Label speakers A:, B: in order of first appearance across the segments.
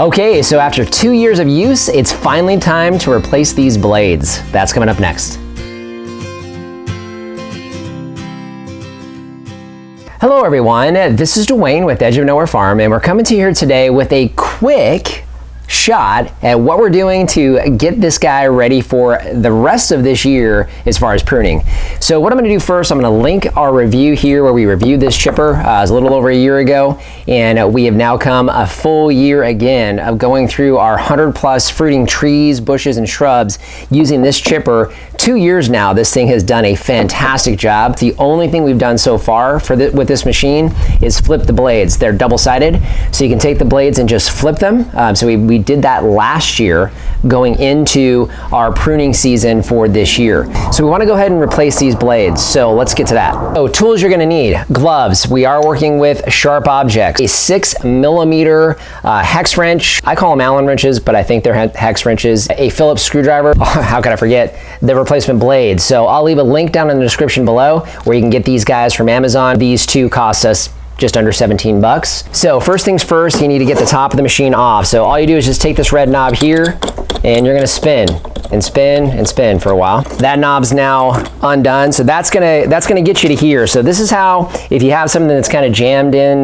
A: Okay, so after 2 years of use, it's finally time to replace these blades. That's coming up next. Hello everyone, this is Dwayne with Edge of Nowhere Farm, and we're coming to you here today with a quick shot at what we're doing to get this guy ready for the rest of this year as far as pruning. So what I'm going to do first, I'm going to link our review here where we reviewed this chipper. It was a little over a year ago, and we have now come a full year again of going through our 100+ fruiting trees, bushes, and shrubs using this chipper. 2 years now, this thing has done a fantastic job. The only thing we've done so far with this machine is flip the blades. They're double-sided, so you can take the blades and just flip them. So we did that last year going into our pruning season for this year. So we want to go ahead and replace these blades. So let's get to that. So tools you're going to need: gloves. We are working with sharp objects. A 6mm hex wrench. I call them Allen wrenches, but I think they're hex wrenches. A Phillips screwdriver. How could I forget the replacement blades? So I'll leave a link down in the description below where you can get these guys from Amazon. These two cost us just under 17 bucks. So first things first, you need to get the top of the machine off. So all you do is just take this red knob here and you're gonna spin and spin and spin for a while. That knob's now undone, so that's gonna get you to here. So this is how, if you have something that's kind of jammed in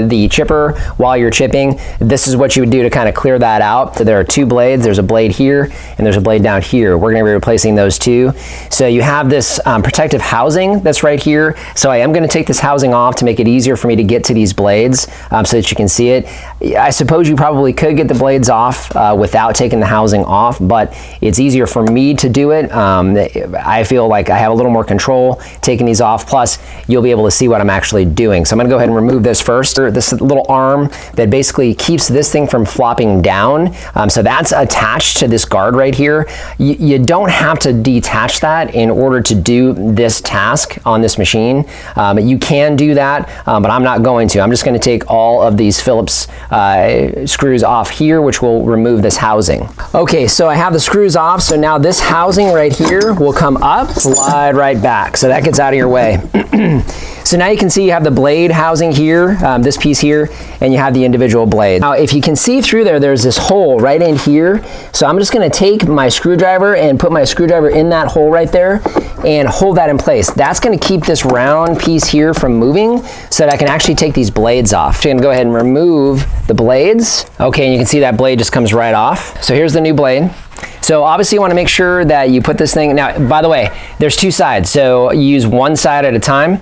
A: the chipper while you're chipping, this is what you would do to kind of clear that out. So there are two blades. There's a blade here and there's a blade down here. We're gonna be replacing those two. So you have this protective housing that's right here. So I am gonna take this housing off to make it easier for me to get to these blades so that you can see it. I suppose you probably could get the blades off without taking the housing off, but it's easier for me to do it. I feel like I have a little more control taking these off, plus you'll be able to see what I'm actually doing. So I'm gonna go ahead and remove this first. This little arm that basically keeps this thing from flopping down. So that's attached to this guard right here. You don't have to detach that in order to do this task on this machine. You can do that, but I'm not going to. I'm just gonna take all of these Phillips screws off here, which will remove this housing. Okay, so I have the screws off, so now this housing right here will come up, slide right back, so that gets out of your way. So now you can see you have the blade housing here, this piece here, and you have the individual blade. Now if you can see through there, there's this hole right in here, so I'm just gonna take my screwdriver and put my screwdriver in that hole right there and hold that in place. That's gonna keep this round piece here from moving so that I can actually take these blades off. So I'm gonna go ahead and remove the blades. Okay, and you can see that blade just comes right off. So here's the new blade. So obviously you want to make sure that you put this thing, now by the way, there's two sides, so you use one side at a time,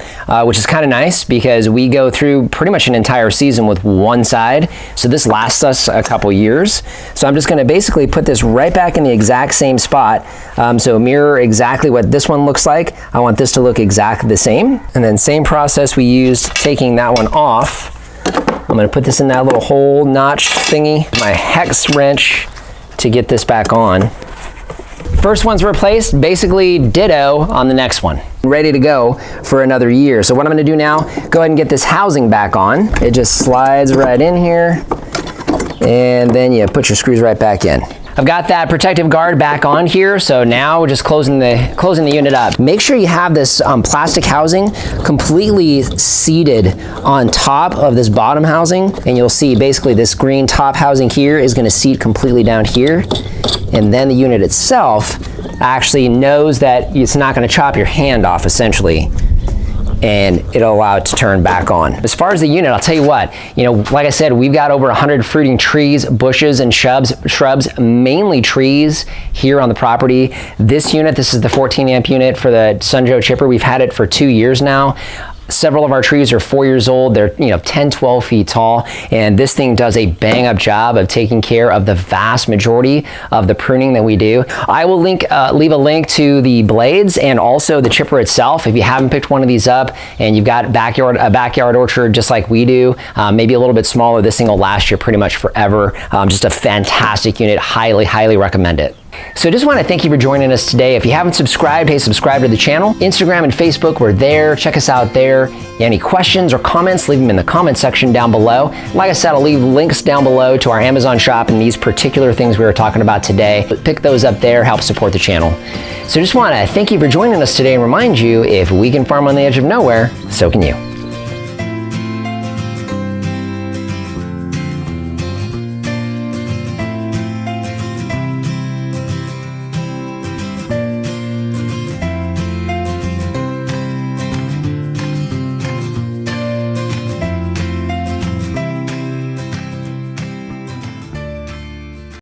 A: which is kind of nice because we go through pretty much an entire season with one side, so this lasts us a couple years. So I'm just going to basically put this right back in the exact same spot, so mirror exactly what this one looks like. I want this to look exactly the same, and then same process we used taking that one off. I'm going to put this in that little hole notch thingy, my hex wrench, to get this back on. First one's replaced, basically ditto on the next one. Ready to go for another year. So what I'm gonna do now, go ahead and get this housing back on. It just slides right in here, and then you put your screws right back in. I've got that protective guard back on here, so now we're just closing the unit up. Make sure you have this plastic housing completely seated on top of this bottom housing, and you'll see basically this green top housing here is gonna seat completely down here, and then the unit itself actually knows that it's not gonna chop your hand off essentially, and it'll allow it to turn back on. As far as the unit, I'll tell you what, like I said, we've got over 100 fruiting trees, bushes, and shrubs, mainly trees here on the property. This unit, this is the 14 amp unit for the Sun-Joe chipper. We've had it for 2 years now. Several of our trees are 4 years old. They're 10, 12 feet tall, and this thing does a bang up job of taking care of the vast majority of the pruning that we do. I will leave a link to the blades and also the chipper itself. If you haven't picked one of these up and you've got a backyard orchard just like we do, maybe a little bit smaller, this thing will last you pretty much forever. Just a fantastic unit. Highly recommend it. So just want to thank you for joining us today. If you haven't subscribed, hey, subscribe to the channel. Instagram and Facebook, we're there. Check us out there. Any questions or comments, leave them in the comment section down below. Like I said, I'll leave links down below to our Amazon shop and these particular things we were talking about today. Pick those up there, help support the channel. So just want to thank you for joining us today and remind you, if we can farm on the edge of nowhere, so can you.